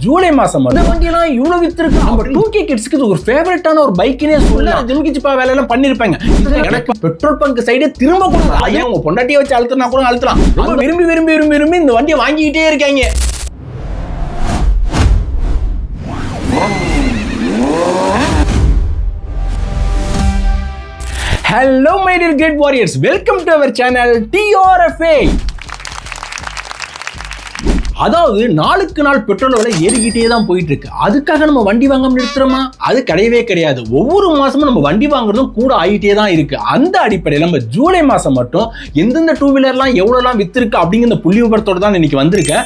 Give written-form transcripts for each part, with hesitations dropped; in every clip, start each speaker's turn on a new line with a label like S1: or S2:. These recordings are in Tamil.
S1: ஜூலை மாசம் இந்த வண்டியெல்லாம் இவ்வளவு வித்திருக்கு. நம்ம 2K கிட்ஸ்க்கு இது ஒரு ஃபேவரட்டான ஒரு பைக்னே சொல்லலாம். ஜிமிக்கிச்சிப்பா வேலை எல்லாம் பண்ணிருப்பாங்க. எனக்கு பெட்ரோல் பங்க் சைடு திரும்ப கூட ஐயா உங்க பொண்டாட்டியை வச்சு அழுத்தினா கூட அழுத்தலாம். ரொம்ப விரும்பி விரும்பி விரும்பி விரும்பி இந்த வண்டியை வாங்கிக்கிட்டே இருக்காங்க. Hello my dear great warriors, welcome to our channel TRFA. அதாவது நாளுக்கு நாள் பெட்ரோல் விலை ஏறிக்கிட்டே தான் போயிட்டு இருக்கு. அதுக்காக நம்ம வண்டி வாங்க நிறுத்துறோமா? அது கிடையவே கிடையாது. ஒவ்வொரு மாசமும் நம்ம வண்டி வாங்குறதும் கூட ஆகிட்டே தான் இருக்கு. அந்த அடிப்படையில் நம்ம ஜூலை மாசம் மட்டும் எந்தெந்த டூ வீலர்லாம் எவ்வளோலாம் வித்திருக்கு அப்படிங்கிற புள்ளி விவரத்தோட தான் இன்னைக்கு வந்திருக்கேன்.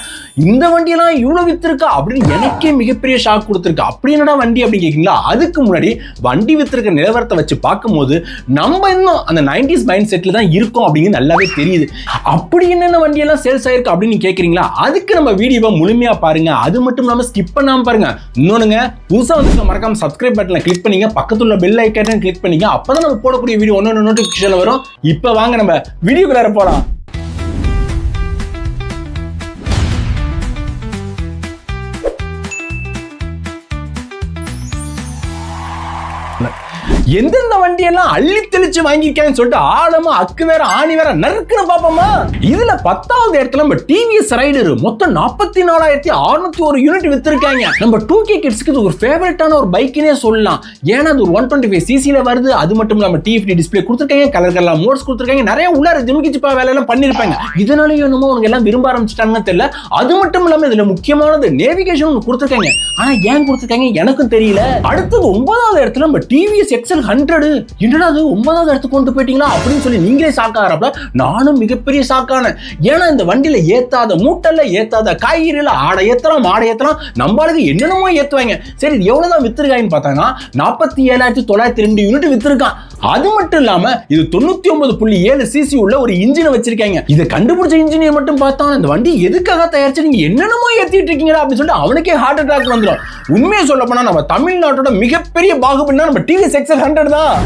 S1: இந்த வண்டியெல்லாம் இவ்வளோ வித்திருக்கா அப்படின்னு எனக்கே மிகப்பெரிய ஷாக் கொடுத்துருக்கு. அப்படி என்னடா வண்டி அப்படின்னு கேட்குறீங்களா? அதுக்கு முன்னாடி வண்டி வித்திருக்க நிலவரத்தை வச்சு பார்க்கும்போது நம்ம இன்னும் அந்த 90s மைண்ட் செட்டில் தான் இருக்கோம் அப்படிங்கிறது நல்லாவே தெரியுது. அப்படி என்னென்ன வண்டியெல்லாம் சேல்ஸ் ஆயிருக்கு அப்படின்னு கேட்குறீங்களா? அதுக்கு நம்ம வீடியோவை முழுமையா பாருங்க. அது மட்டும் இல்லாம ஸ்கிப் பண்ணாம பாருங்க. இன்னொன்னுங்க, புதுசா வந்து மறக்காம சப்ஸ்கிரைப் பட்டனை கிளிக் பண்ணீங்க, பக்கத்துல பெல் ஐகானை கிளிக் பண்ணீங்க. அப்பதான் நம்ம போடக்கூடிய வீடியோ ஒன்னொன்னு நோட்டிபிகேஷன் வரும். இப்ப வாங்க நம்ம வீடியோக்குள்ளார போலாம். எந்தெந்த வண்டியெல்லாம் அள்ளி தெளிச்சு வாங்கிருக்காங்கன்னு சொல்லிட்டு ஆழமா அக்கு வேற ஆணி வேற நறுக்குன்னு பாப்போமா? இதுல 10வது இடத்துல நம்ம டிவிஎஸ் ரைடர் மொத்தம் 44,601 யூனிட் வித்திருக்காங்க. நம்ம 2K கிட்ஸ்க்கு இது ஒரு ஃபேவரட்டான ஒரு பைக்னே சொல்லலாம். ஏன்னா அது ஒரு 125cc வருது. அது மட்டும் இல்லாம TFT டிஸ்பிளே கொடுத்துருக்காங்க, கலர் கலர் மோட்ஸ் கொடுத்துருக்காங்க, நிறைய உள்ளார ஜிமிக்கிச்சிப்பா வேலை எல்லாம் பண்ணிருப்பாங்க. இதனாலயும் என்னமோ அவங்க எல்லாம் விரும்ப ஆரம்பிச்சிட்டாங்கன்னு தெரியல. அது மட்டும் இல்லாம இதுல முக்கியமானது நேவிகேஷன் கொடுத்துருக்காங்க. ஆனா ஏன் கொடுத்துருக்காங்க எனக்கும் தெரியல. அடுத்தது 9வது இடத்துல நம்ம டிவிஎஸ் எக்ஸல் 100. என்னடா அது 9வது இடத்துக்கு கொண்டு போயிட்டீங்களா அப்படின்னு சொல்லி நீங்களே சாக்காரப்ப நானும் மிகப்பெரிய சாக்கானேன். ஏன்னா இந்த வண்டியில ஏத்தாத மூட்டல்ல ஏத்தாத காய்கறில ஆடை ஏத்தலாம் மாடை ஏத்தலாம், நம்மளுக்கு என்னென்னமோ ஏத்துவாங்க. சரி இது எவ்வளவுதான் வித்திருக்காங்கன்னு பார்த்தாங்கன்னா 47,902 யூனிட் வித்திருக்கான். அது மட்டும் இல்லாம இது 99.7 cc உள்ள ஒரு இன்ஜினை வச்சிருக்காங்க. இதை கண்டுபிடிச்ச இன்ஜினியர் மட்டும் பார்த்தா இந்த வண்டி எதுக்காக தயாரிச்சு நீங்க என்னென்னமோ ஏத்திட்டு இருக்கீங்க அப்படின்னு சொல்லிட்டு அவனுக்கே ஹார்ட் அட்டாக் வந்துடும். உண்மையை சொல்ல போனா நம்ம தமிழ்நாட்டோட மிகப்பெரிய பாகுபலினா நம்ம டிவிஎஸ் எக்ஸல் 100 தான்.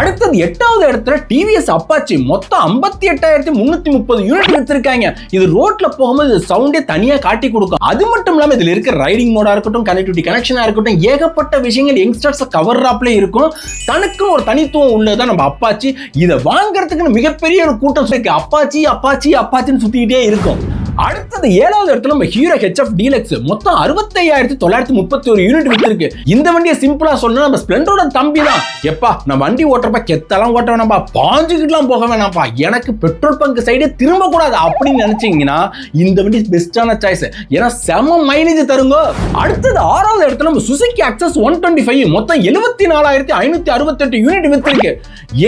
S1: அடுத்தது 8வது இடத்துல டிவிஎஸ் அப்பாச்சி மொத்தம் 58,330 யூனிட் வித்திருக்காங்க. இது ரோட்ல போகும்போது சவுண்டே தனியா காட்டி கொடுக்கும். அது மட்டும் இல்லாம இதுல இருக்க ரைடிங் மோடா இருக்கட்டும், கனெக்டிவிட்டி கனெக்ஷனா இருக்கட்டும், ஏகப்பட்ட விஷயங்கள் யங்ஸ்டர்ஸ் கவர்றாப்ல இருக்கும். தனக்கும் ஒரு தனித்துவம் உள்ளதான் நம்ம அப்பாச்சி. இதை வாங்கறதுக்கு மிகப்பெரிய ஒரு கூட்டம் இருக்கு. அப்பாச்சி அப்பாச்சி அப்பாச்சின்னு சுத்திக்கிட்டே இருக்கும். அடுத்தது 7வது இடத்துல நம்ம ஹீரோ HF டீலக்ஸ் மொத்தம் 65,931 யூனிட் வித்திருக்கு. இந்த வண்டியை சிம்பிளா சொன்னா நம்ம ஸ்ப்ளெண்டரோட தம்பி தான். எப்பா நான் வண்டி ஓட்டுறப்ப கெத்தெல்லாம் ஓட்ட வேணாம்பா, பாஞ்சுக்கிட்டுலாம் போக வேணாம்பா, எனக்கு பெட்ரோல் பங்க் சைடே திரும்ப கூடாது அப்படின்னு நினைச்சீங்கன்னா இந்த வண்டி பெஸ்டான சாய்ஸ். ஏன்னா செம மைலேஜ் தருங்க. அடுத்தது 6வது இடத்துல நம்ம சுசுகி அக்சஸ் 125 மொத்தம் 74,568 யூனிட் வித்திருக்கு.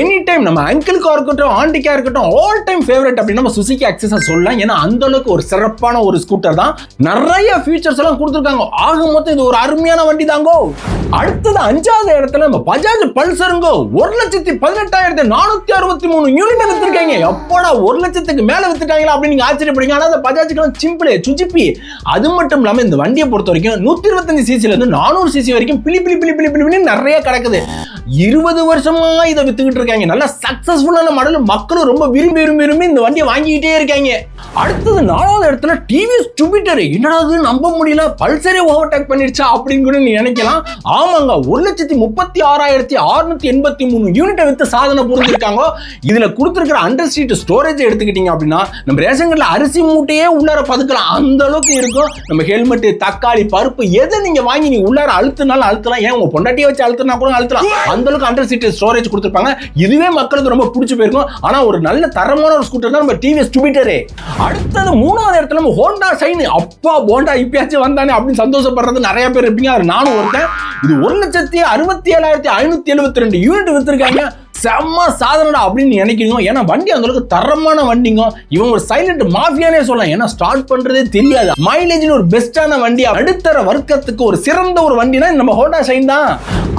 S1: எனி டைம் நம்ம அங்கிளுக்கா இருக்கட்டும் ஆண்டிக்கா இருக்கட்டும் ஆல் டைம் ஃபேவரட் அப்படின்னு நம்ம சுசுகி அக்சஸ் சொல்லலாம். ஏன்னா அந்த அளவுக்கு ஒரு சிறப்பான ஒரு ஸ்கூட்டர் தான். நிறைய ஃபீச்சர்ஸ் எல்லாம் கொடுத்திருக்காங்க. ஆக மொத்தம் இது ஒரு அருமையான வண்டி தாங்கோ. அடுத்தது 5வது இடத்துல நம்ம பஜாஜ் பல்சருங்க 1,18,463 யூனிட் வித்திருக்காங்க. எப்போடா 1 லட்சத்துக்கு மேல வித்துட்டாங்களா அப்படின்னு நீங்க ஆச்சரியப்படுங்க. ஆனா அந்த பஜாஜுக்கு சிம்பிள் சுஜிப்பி. அது மட்டும் இல்லாம இந்த வண்டியை பொறுத்த வரைக்கும் 125cc இருந்து 400cc வரைக்கும் பிளி பிளி பிளி பிளி பிளி நிறைய கிடக்குது. 20 வருஷமா இதை வித்துக்கிட்டு இருக்காங்க. நல்ல சக்சஸ்ஃபுல்லான மாடல், மக்களும் ரொம்ப விரும்பி விரும்பி விரும்பி இந்த வண்டியை வாங்கிக்கிட்டே இருக்காங்க. அடுத்தது 4வது இடத்துல டிவிஎஸ் ஜூபிட்டர். என்னடா நம்ப முடியல, பல்சரே ஓவர்டேக் பண்ணிடுச்சா அப்படின்னு கூட நீ நினைக்கலாம். ஆமாங்க, 1,36,683 யூனிட்டை வித்து சாதனை புரிஞ்சிருக்காங்க. இதுல கொடுத்திருக்கிற அண்டர் சீட் ஸ்டோரேஜ் எடுத்துக்கிட்டீங்க அப்படின்னா நம்ம ரேஷன் கடையில அரிசி மூட்டையே உள்ளார பதுக்கலாம், அந்த அளவுக்கு இருக்கும். நம்ம ஹெல்மெட் தக்காளி பருப்பு எதை நீங்க வாங்கி நீ உள்ளார அழுத்தினாலும் அழுத்தலாம். ஏன் உங்க பொண்டாட்டியை வச்சு அழுத்தினா கூட அழுத்தலாம். அந்த அளவுக்கு அண்டர் சீட் ஸ்டோரேஜ் கொடுத்திருப்பாங்க. இதுவே மக்களுக்கு ரொம்ப பிடிச்சு போயிருக்கும். ஆனா ஒரு நல்ல தரமான ஒரு ஸ்கூட்டர் தான் நம்ம டிவிஎஸ் ஜூபிட்டர். அடுத்தது 3வது இடத்துல நம்ம ஹோண்டா ஷைன். அப்பா போண்டா இப்பயாச்சும் வந்தானே அப்படின்னு சந்தோஷப்படுறது நிறைய பேர் இருப்பீங்க. அது நானும் ஒருத்தன். இது 1,67,572 யூனிட் வித்திருக்காங்க. செம்ம சாதனடா அப்படின்னு நினைக்கிறீங்க. ஏன்னா வண்டி அந்த அளவுக்கு தரமான வண்டிங்க. இவங்க ஒரு சைலண்ட் மாஃபியானே சொல்லலாம். ஏன்னா ஸ்டார்ட் பண்றதே தெரியாது. மைலேஜ் ஒரு பெஸ்டான வண்டி, அடுத்தர வர்க்கத்துக்கு ஒரு சிறந்த ஒரு வண்டினா நம்ம ஹோண்டா ஷைன் தான்.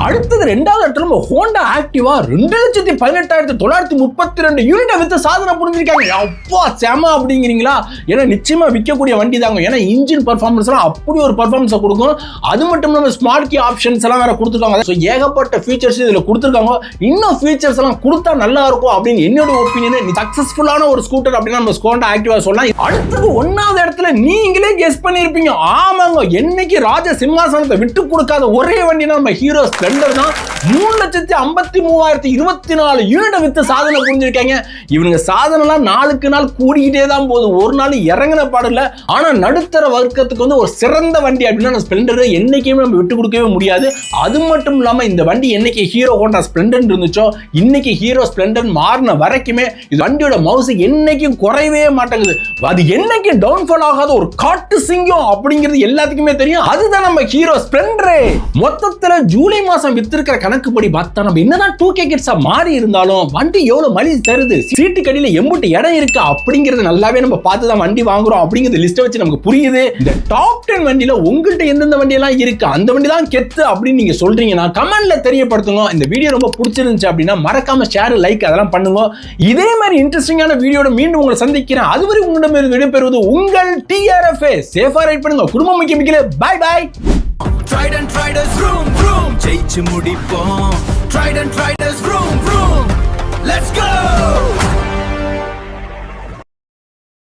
S1: அடுத்தது 2வது இடத்துல நம்ம ஹோண்டா ஆக்டிவா 2,18,932 யூனிட்டை வித்து சாதனை புரிஞ்சிருக்காங்க. அப்பா செம அப்படிங்கிறீங்களா? ஏன்னா நிச்சயமா விற்கக்கூடிய வண்டி தாங்க. ஏன்னா இன்ஜின் பர்ஃபார்மன்ஸ் எல்லாம் அப்படி ஒரு பர்ஃபார்மன்ஸை கொடுக்கும். அது மட்டும் இல்லாம ஸ்மார்ட் கீ ஆப்ஷன்ஸ் எல்லாம் வேற கொடுத்துருக்காங்க. ஏகப்பட்ட ஃபீச்சர்ஸ் இதுல கொடுத்துருக்காங்க. இன்னும் ஃபீச்சர்ஸ் ஃபீச்சர்ஸ் எல்லாம் கொடுத்தா நல்லா இருக்கும் அப்படின்னு என்னோட ஒப்பீனியன். சக்சஸ்ஃபுல்லான ஒரு ஸ்கூட்டர் அப்படின்னா நம்ம ஸ்கோடா ஆக்டிவா சொல்லலாம். அடுத்தது 1வது இடத்துல நீங்களே கெஸ் பண்ணிருப்பீங்க. ஆமாங்க, என்னைக்கு ராஜ சிம்மாசனத்தை விட்டு கொடுக்காத ஒரே வண்டினா நம்ம ஹீரோ ஸ்ப்ளெண்டர் தான். 3,53,024 யூனிட் வித்து சாதனை புரிஞ்சிருக்காங்க. இவங்க சாதனைலாம் நாளுக்கு நாள் கூடிக்கிட்டே தான் போகுது, ஒரு நாள் இறங்கின பாடல. ஆனா நடுத்தர வர்க்கத்துக்கு வந்து ஒரு சிறந்த வண்டி அப்படின்னா ஸ்ப்ளெண்டர் என்னைக்குமே நம்ம விட்டு கொடுக்கவே முடியாது. அது மட்டும் இல்லாம இந்த வண்டி என்னைக்கு ஹீரோ ஹோண்டா ஸ்ப்ளெண்டர் இருந்துச்சோ இன்னைக்கு ஹீரோ ஸ்ப்ளெண்டர் மாறின வரைக்குமே இது வண்டியோட மவுஸ் என்னைக்கும் குறையவே மாட்டேங்குது. அது என்னைக்கு டவுன்ஃபால் ஆகாத ஒரு காட்டு சிங்கம் அப்படிங்கிறது எல்லாத்துக்குமே தெரியும். அதுதான் நம்ம ஹீரோ ஸ்ப்ளெண்டர். மொத்தத்துல ஜூலை மாசம் வித்திருக்கிற கணக்குப்படி பார்த்தா நம்ம என்னதான் 2K கிட்ஸா மாறி இருந்தாலும் வண்டி எவ்வளவு மலிச்சு தருது, சீட்டு கடியில எம்புட்டு இடம் இருக்கு அப்படிங்கிறது நல்லாவே நம்ம பார்த்து தான் வண்டி வாங்குறோம் அப்படிங்கிறது லிஸ்ட்டை வச்சு நமக்கு புரியுது. இந்த டாப் 10 வண்டியில உங்கள்கிட்ட எந்தெந்த வண்டி எல்லாம் இருக்கு, அந்த வண்டி தான் கெத்து அப்படின்னு நீங்க சொல்றீங்கன்னா கமெண்ட்ல தெரியப்படுத்துங்க. இந்த வீடியோ ரொம்ப பிடிச்சிருந்துச்சு அப்படின்னா மறக்காம ஷேர், லைக் அதெல்லாம் பண்ணுங்க. இதே மாதிரி இன்ட்ரெஸ்டிங்கான வீடியோட மீண்டும் உங்களை சந்திக்கிறேன். அதுவரை உங்களிடமிருந்து விடைபெறுவது உங்கள் TRFA. சேஃபா ரைட் பண்ணுங்க, குடும்பம் முக்கிய. Bye bye.
S2: Trident Riders, vroom vroom, ஜெயிச்சு முடிப்போம். Trident Riders.